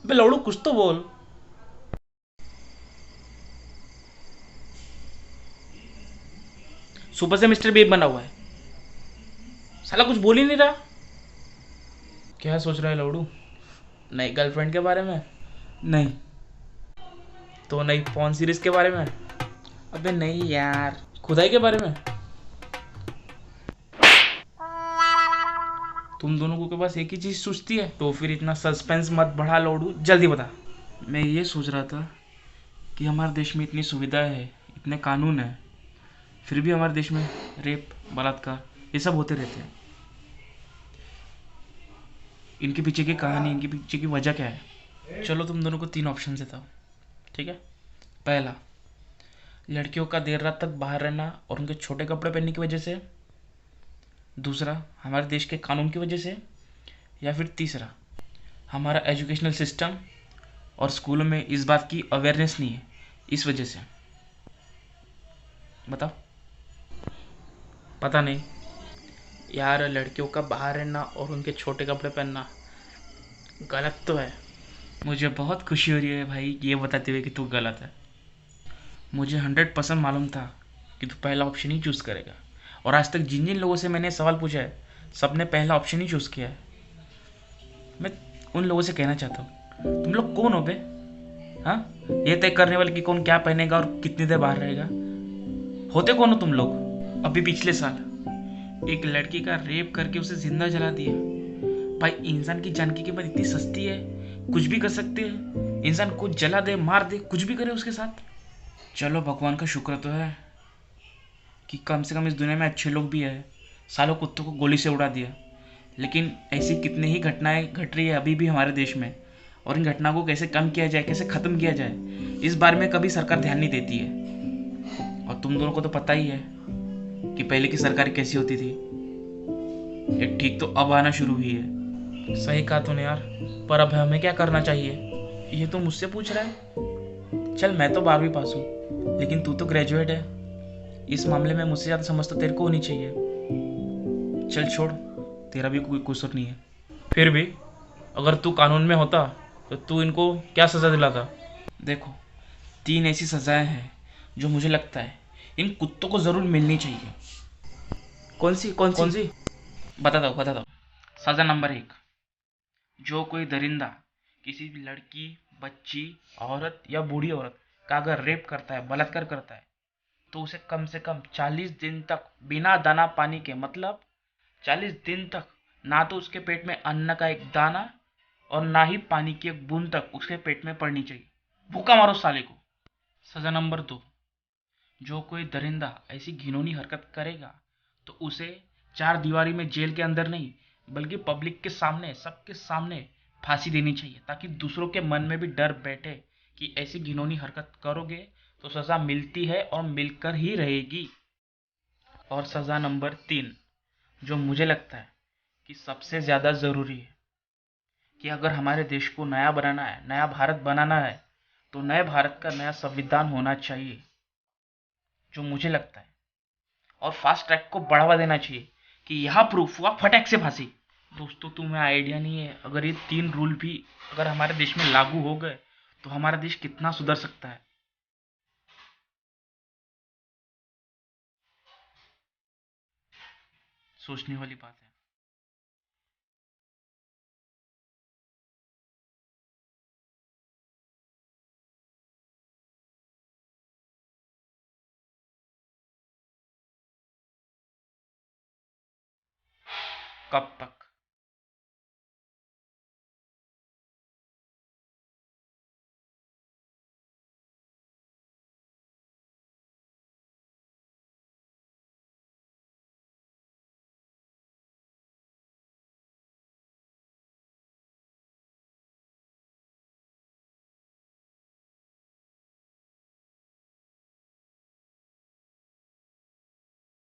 बे लौड़ू कुछ तो बोल। सुबह से मिस्टर बीप बना हुआ है, साला कुछ बोल ही नहीं रहा। क्या सोच रहा है लौड़ू? नई गर्लफ्रेंड के बारे में? नहीं तो नई फोन सीरीज के बारे में? अबे नहीं यार, खुदाई के बारे में। तुम दोनों को के पास एक ही चीज सोचती है, तो फिर इतना सस्पेंस मत बढ़ा लौड़ू, जल्दी बता। मैं ये सोच रहा था कि हमारे देश में इतनी सुविधा है, इतने कानून है, फिर भी हमारे देश में रेप, बलात्कार, ये सब होते रहते हैं। इनके पीछे की कहानी, इनके पीछे की वजह क्या है? चलो तुम दोनों को तीन ऑप्शन देता हूँ, ठीक है। पहला, लड़कियों का देर रात तक बाहर रहना और उनके छोटे कपड़े पहनने की वजह से। दूसरा, हमारे देश के कानून की वजह से। या फिर तीसरा, हमारा एजुकेशनल सिस्टम और स्कूलों में इस बात की अवेयरनेस नहीं है, इस वजह से। बताओ। पता नहीं यार, लड़कियों का बाहर रहना और उनके छोटे कपड़े पहनना गलत तो है। मुझे बहुत खुशी हो रही है भाई ये बताते हुए कि तू गलत है। मुझे 100% मालूम था कि तू पहला ऑप्शन ही चूज़ करेगा। और आज तक जिन जिन लोगों से मैंने सवाल पूछा है, सबने पहला ऑप्शन ही चूज़ किया है। मैं उन लोगों से कहना चाहता हूँ, तुम लोग कौन हो बे? हाँ, ये तय करने वाले कि कौन क्या पहनेगा और कितनी देर बाहर रहेगा? होते कौन हो तुम लोग? अभी पिछले साल एक लड़की का रेप करके उसे जिंदा जला दिया। भाई, इंसान की जान की कीमत इतनी सस्ती है, कुछ भी कर सकते हैं। इंसान को जला दे, मार दे, कुछ भी करे उसके साथ। चलो भगवान का शुक्र तो है कि कम से कम इस दुनिया में अच्छे लोग भी हैं। सालों कुत्तों को गोली से उड़ा दिया। लेकिन ऐसी कितनी ही घटनाएं घट रही है अभी भी हमारे देश में, और इन घटनाओं को कैसे कम किया जाए, कैसे ख़त्म किया जाए, इस बारे में कभी सरकार ध्यान नहीं देती है। और तुम दोनों को तो पता ही है कि पहले की सरकार कैसी होती थी। एक ठीक तो अब आना शुरू हुई है। सही कहा तूने यार, पर अब हमें क्या करना चाहिए ये तो मुझसे पूछ रहा है। चल मैं तो 12वीं पास हूँ, लेकिन तू तो ग्रेजुएट है। इस मामले में मुझसे ज़्यादा समझ तो तेरे को होनी चाहिए। चल छोड़, तेरा भी कोई कसूर नहीं है। फिर भी अगर तू कानून में होता तो तू इनको क्या सज़ा दिलाता? देखो, तीन ऐसी सज़ाएं हैं जो मुझे लगता है इन कुत्तों को ज़रूर मिलनी चाहिए। कौन सी कौन सी? कौन सी? बता दो। सज़ा नंबर एक, जो कोई दरिंदा किसी भी लड़की, बच्ची, औरत या बूढ़ी औरत का अगर रेप करता है, बलात्कार करता है, तो उसे कम से कम 40 दिन तक बिना दाना पानी के, मतलब 40 दिन तक ना तो उसके पेट में अन्न का एक दाना और ना ही पानी की एक बूंद तक उसके पेट में पड़नी चाहिए। भूखा मारो साले को। सजा नंबर दो, जो कोई दरिंदा ऐसी घिनौनी हरकत करेगा तो उसे चार दीवारी में जेल के अंदर नहीं, बल्कि पब्लिक के सामने, सबके सामने फांसी देनी चाहिए, ताकि दूसरों के मन में भी डर बैठे कि ऐसी घिनौनी हरकत करोगे तो सजा मिलती है और मिलकर ही रहेगी। और सजा नंबर तीन, जो मुझे लगता है कि सबसे ज़्यादा ज़रूरी है, कि अगर हमारे देश को नया बनाना है, नया भारत बनाना है, तो नए भारत का नया संविधान होना चाहिए, जो मुझे लगता है। और फास्ट ट्रैक को बढ़ावा देना चाहिए कि यहाँ प्रूफ हुआ, फटक से फांसी। दोस्तों, तुम्हें आइडिया नहीं है, अगर ये तीन रूल भी अगर हमारे देश में लागू हो गए तो हमारा देश कितना सुधर सकता है। सोचने वाली बात है। कब तक?